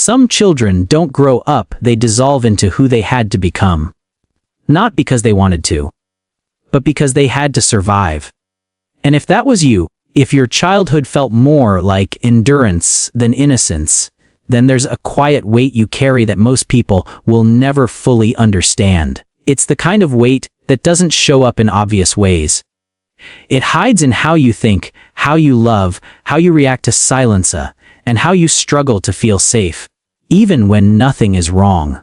Some children don't grow up, they dissolve into who they had to become. Not because they wanted to, but because they had to survive. And if that was you, if your childhood felt more like endurance than innocence, then there's a quiet weight you carry that most people will never fully understand. It's the kind of weight that doesn't show up in obvious ways. It hides in how you think, how you love, how you react to silence, and how you struggle to feel safe, even when nothing is wrong.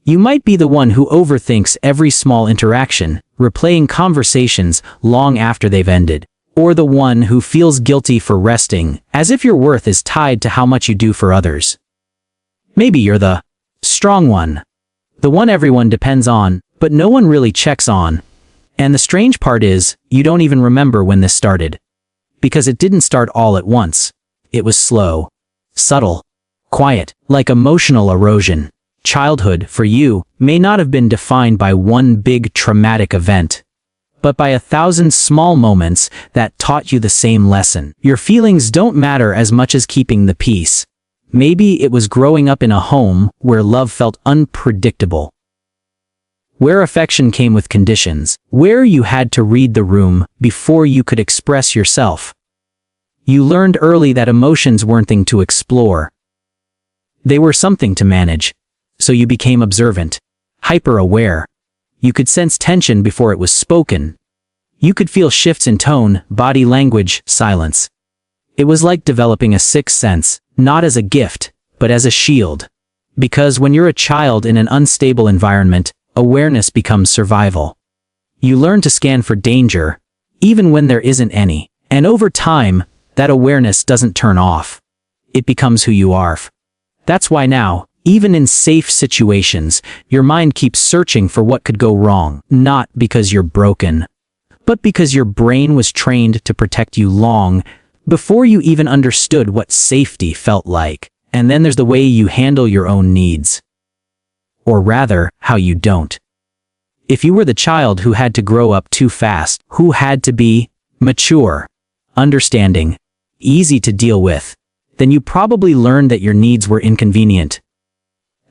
You might be the one who overthinks every small interaction, replaying conversations long after they've ended, or the one who feels guilty for resting, as if your worth is tied to how much you do for others. Maybe you're the strong one, the one everyone depends on, but no one really checks on. And the strange part is, you don't even remember when this started. Because it didn't start all at once. It was slow, subtle, quiet, like emotional erosion. Childhood, for you, may not have been defined by one big traumatic event, but by 1,000 small moments that taught you the same lesson. Your feelings don't matter as much as keeping the peace. Maybe it was growing up in a home where love felt unpredictable, where affection came with conditions, where you had to read the room before you could express yourself. You learned early that emotions weren't things to explore. They were something to manage. So you became observant, hyper-aware. You could sense tension before it was spoken. You could feel shifts in tone, body language, silence. It was like developing a sixth sense, not as a gift, but as a shield. Because when you're a child in an unstable environment, awareness becomes survival. You learn to scan for danger, even when there isn't any. And over time, that awareness doesn't turn off. It becomes who you are. That's why now, even in safe situations, your mind keeps searching for what could go wrong, not because you're broken, but because your brain was trained to protect you long before you even understood what safety felt like. And then there's the way you handle your own needs. Or rather, how you don't. If you were the child who had to grow up too fast, who had to be mature, understanding, easy to deal with, then you probably learned that your needs were inconvenient,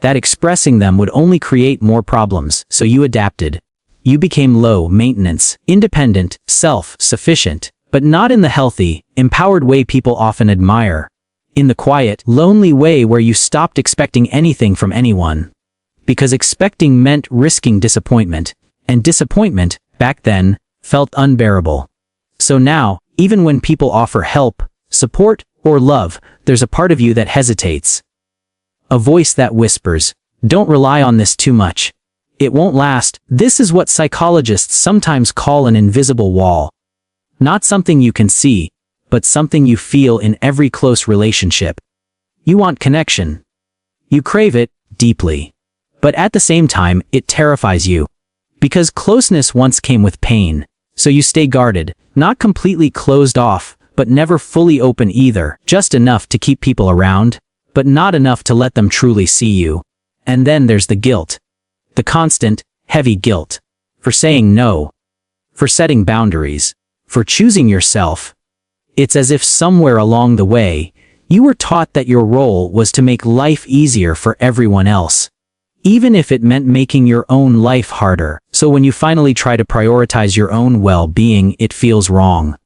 that expressing them would only create more problems, so you adapted. You became low maintenance, independent, self-sufficient, but not in the healthy, empowered way people often admire. In the quiet, lonely way where you stopped expecting anything from anyone. Because expecting meant risking disappointment, and disappointment, back then, felt unbearable. So now, even when people offer help, support, or love, there's a part of you that hesitates. A voice that whispers, "Don't rely on this too much. It won't last." This is what psychologists sometimes call an invisible wall. Not something you can see, but something you feel in every close relationship. You want connection. You crave it, deeply. But at the same time, it terrifies you. Because closeness once came with pain. So you stay guarded, not completely closed off, but never fully open either. Just enough to keep people around, but not enough to let them truly see you. And then there's the guilt. The constant, heavy guilt. For saying no. For setting boundaries. For choosing yourself. It's as if somewhere along the way, you were taught that your role was to make life easier for everyone else. Even if it meant making your own life harder. So when you finally try to prioritize your own well-being, it feels wrong.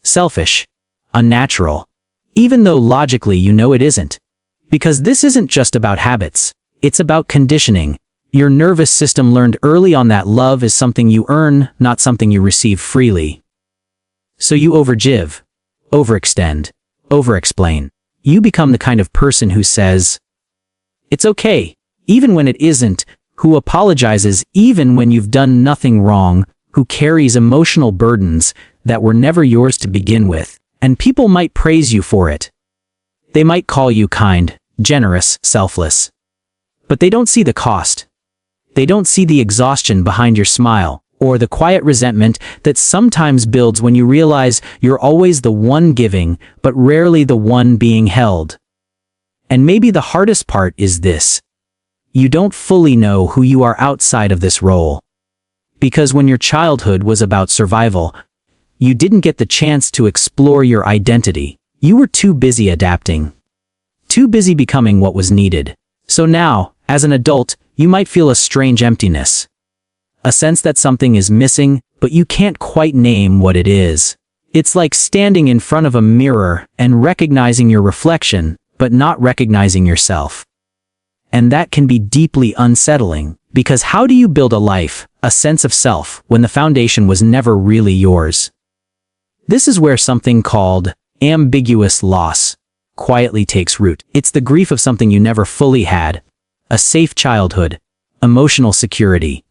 Selfish. Unnatural. Even though logically you know it isn't. Because this isn't just about habits. It's about conditioning. Your nervous system learned early on that love is something you earn, not something you receive freely. So you overgive, overextend, overexplain. You become the kind of person who says, "It's okay," even when it isn't, who apologizes even when you've done nothing wrong, who carries emotional burdens that were never yours to begin with. And people might praise you for it. They might call you kind, generous, selfless. But they don't see the cost. They don't see the exhaustion behind your smile, or the quiet resentment that sometimes builds when you realize you're always the one giving, but rarely the one being held. And maybe the hardest part is this. You don't fully know who you are outside of this role. Because when your childhood was about survival, you didn't get the chance to explore your identity. You were too busy adapting. too busy becoming what was needed. So now, as an adult, you might feel a strange emptiness. A sense that something is missing, but you can't quite name what it is. It's like standing in front of a mirror and recognizing your reflection, but not recognizing yourself. And that can be deeply unsettling, because how do you build a life, a sense of self, when the foundation was never really yours? This is where something called ambiguous loss quietly takes root. It's the grief of something you never fully had, a safe childhood, emotional security,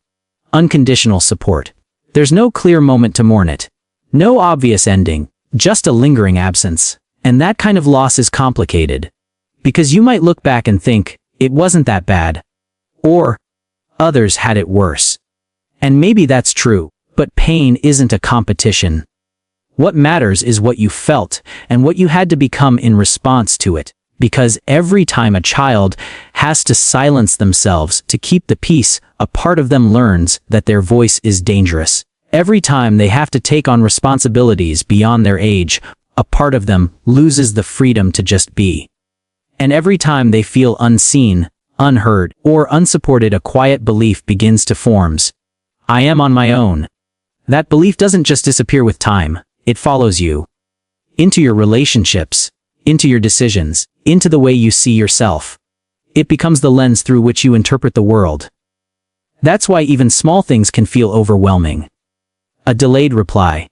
unconditional support. There's no clear moment to mourn it. No obvious ending, just a lingering absence. And that kind of loss is complicated. Because you might look back and think, it wasn't that bad. Or, others had it worse. And maybe that's true, but pain isn't a competition. What matters is what you felt, and what you had to become in response to it. Because every time a child has to silence themselves to keep the peace, a part of them learns that their voice is dangerous. Every time they have to take on responsibilities beyond their age, a part of them loses the freedom to just be. And every time they feel unseen, unheard, or unsupported, a quiet belief begins to form. I am on my own. That belief doesn't just disappear with time, it follows you. Into your relationships, into your decisions, into the way you see yourself. It becomes the lens through which you interpret the world. That's why even small things can feel overwhelming. A delayed reply.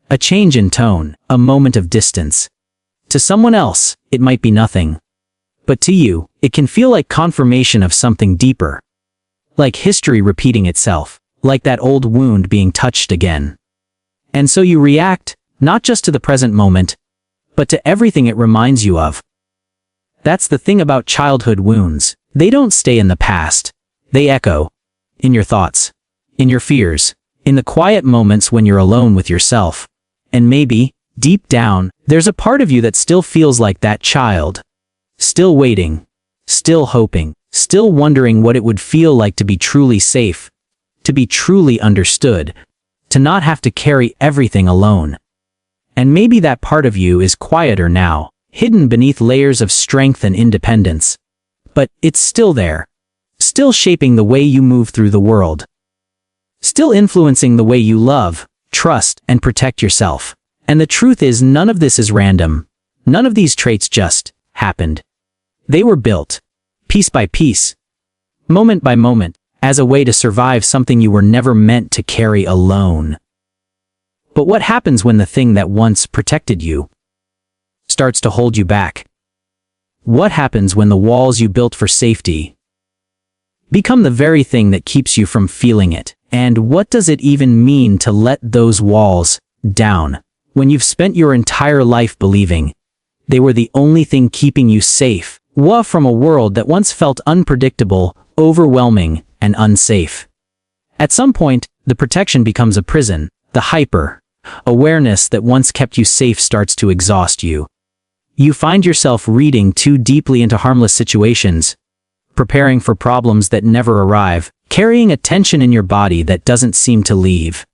A change in tone, a moment of distance. To someone else, it might be nothing. But to you, it can feel like confirmation of something deeper. Like history repeating itself, like that old wound being touched again. And so you react, not just to the present moment, but to everything it reminds you of. That's the thing about childhood wounds. They don't stay in the past. They echo. In your thoughts. In your fears. In the quiet moments when you're alone with yourself. And maybe, deep down, there's a part of you that still feels like that child. Still waiting. Still hoping. Still wondering what it would feel like to be truly safe. To be truly understood. To not have to carry everything alone. And maybe that part of you is quieter now, hidden beneath layers of strength and independence. But it's still there. Still shaping the way you move through the world. Still influencing the way you love, trust, and protect yourself. And the truth is, none of this is random. None of these traits just happened. They were built, piece by piece, moment by moment, as a way to survive something you were never meant to carry alone. But what happens when the thing that once protected you starts to hold you back? What happens when the walls you built for safety become the very thing that keeps you from feeling it? And what does it even mean to let those walls down when you've spent your entire life believing they were the only thing keeping you safe from a world that once felt unpredictable, overwhelming, and unsafe? At some point, the protection becomes a prison. The hyper-awareness that once kept you safe starts to exhaust you. You find yourself reading too deeply into harmless situations, preparing for problems that never arrive, carrying a tension in your body that doesn't seem to leave.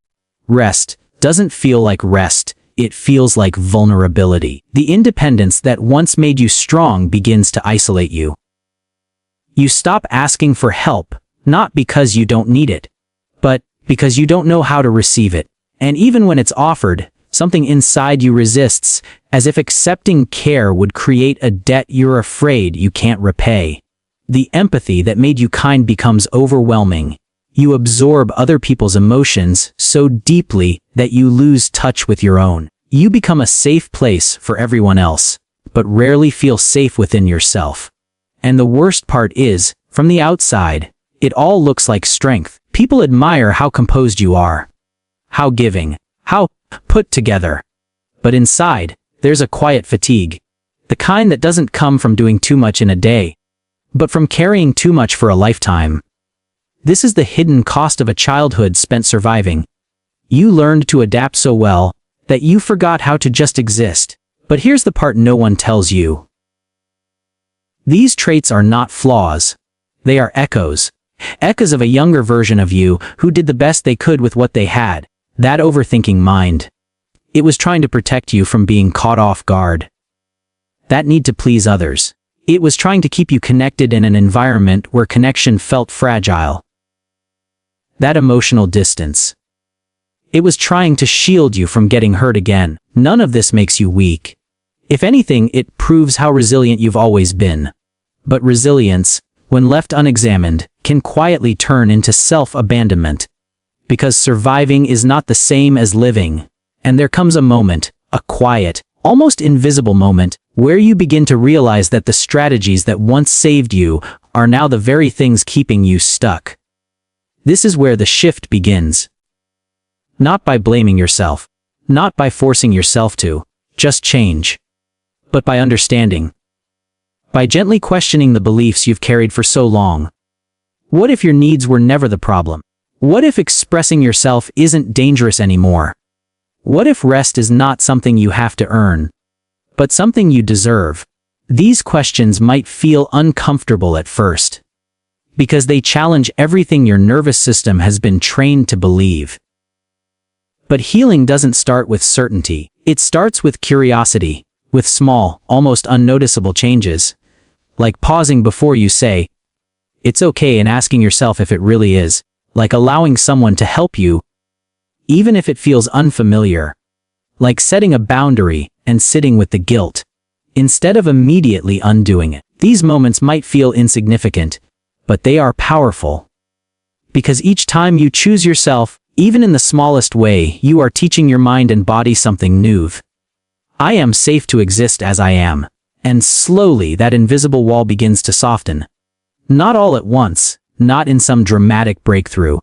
Rest doesn't feel like rest, it feels like vulnerability. The independence that once made you strong begins to isolate you. You stop asking for help, not because you don't need it, but because you don't know how to receive it. And even when it's offered, something inside you resists, as if accepting care would create a debt you're afraid you can't repay. The empathy that made you kind becomes overwhelming. You absorb other people's emotions so deeply that you lose touch with your own. You become a safe place for everyone else, but rarely feel safe within yourself. And the worst part is, from the outside, it all looks like strength. People admire how composed you are, how giving, how put together. But inside, there's a quiet fatigue. The kind that doesn't come from doing too much in a day, but from carrying too much for a lifetime. This is the hidden cost of a childhood spent surviving. You learned to adapt so well that you forgot how to just exist. But here's the part no one tells you. These traits are not flaws. They are echoes. Echoes of a younger version of you who did the best they could with what they had. That overthinking mind. It was trying to protect you from being caught off guard. That need to please others. It was trying to keep you connected in an environment where connection felt fragile. That emotional distance. It was trying to shield you from getting hurt again. None of this makes you weak. If anything, it proves how resilient you've always been. But resilience, when left unexamined, can quietly turn into self-abandonment. Because surviving is not the same as living. And there comes a moment, a quiet, almost invisible moment, where you begin to realize that the strategies that once saved you are now the very things keeping you stuck. This is where the shift begins. Not by blaming yourself, not by forcing yourself to just change, but by understanding. By gently questioning the beliefs you've carried for so long. What if your needs were never the problem? What if expressing yourself isn't dangerous anymore? What if rest is not something you have to earn, but something you deserve? These questions might feel uncomfortable at first, because they challenge everything your nervous system has been trained to believe. But healing doesn't start with certainty. It starts with curiosity, with small, almost unnoticeable changes, like pausing before you say, "It's okay," and asking yourself if it really is, like allowing someone to help you, even if it feels unfamiliar, like setting a boundary and sitting with the guilt, instead of immediately undoing it. These moments might feel insignificant, but they are powerful. Because each time you choose yourself, even in the smallest way, you are teaching your mind and body something new. I am safe to exist as I am. And slowly that invisible wall begins to soften. Not all at once, not in some dramatic breakthrough,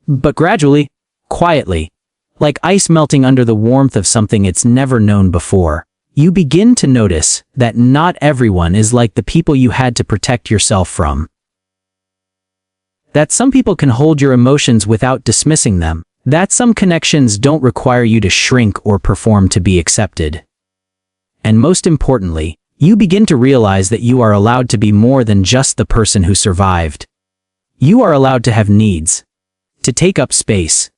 but gradually, quietly, like ice melting under the warmth of something it's never known before. You begin to notice that not everyone is like the people you had to protect yourself from. That some people can hold your emotions without dismissing them. That some connections don't require you to shrink or perform to be accepted. And most importantly, you begin to realize that you are allowed to be more than just the person who survived. You are allowed to have needs, to take up space,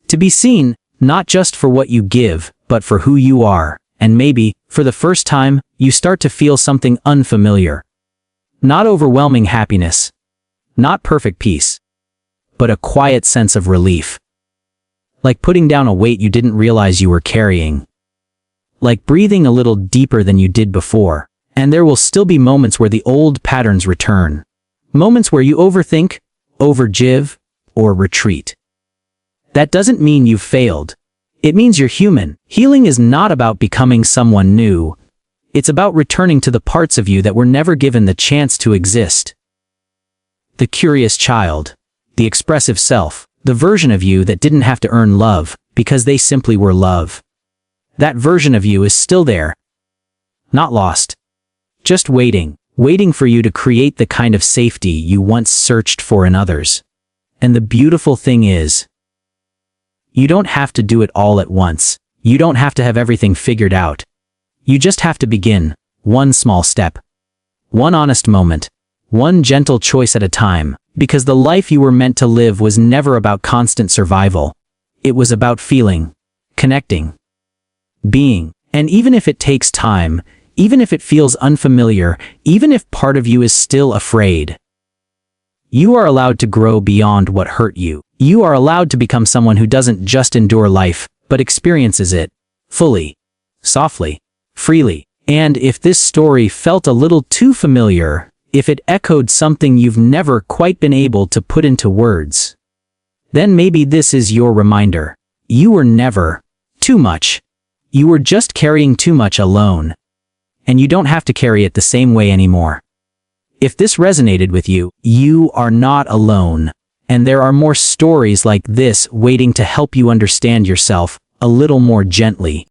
to be seen, not just for what you give, but for who you are. And maybe, for the first time, you start to feel something unfamiliar. Not overwhelming happiness, not perfect peace, but a quiet sense of relief. Like putting down a weight you didn't realize you were carrying. Like breathing a little deeper than you did before. And there will still be moments where the old patterns return. Moments where you overthink, overgive, or retreat. That doesn't mean you've failed. It means you're human. Healing is not about becoming someone new. It's about returning to the parts of you that were never given the chance to exist. The curious child, the expressive self, the version of you that didn't have to earn love, because they simply were love. That version of you is still there. Not lost. Just waiting for you to create the kind of safety you once searched for in others. And the beautiful thing is, you don't have to do it all at once. You don't have to have everything figured out. You just have to begin, one small step. One honest moment. One gentle choice at a time. Because the life you were meant to live was never about constant survival. It was about feeling, connecting, being. And even if it takes time, even if it feels unfamiliar, even if part of you is still afraid, you are allowed to grow beyond what hurt you. You are allowed to become someone who doesn't just endure life, but experiences it fully, softly, freely. And if this story felt a little too familiar, if it echoed something you've never quite been able to put into words, then maybe this is your reminder. You were never too much. You were just carrying too much alone. And you don't have to carry it the same way anymore. If this resonated with you, you are not alone. And there are more stories like this waiting to help you understand yourself a little more gently.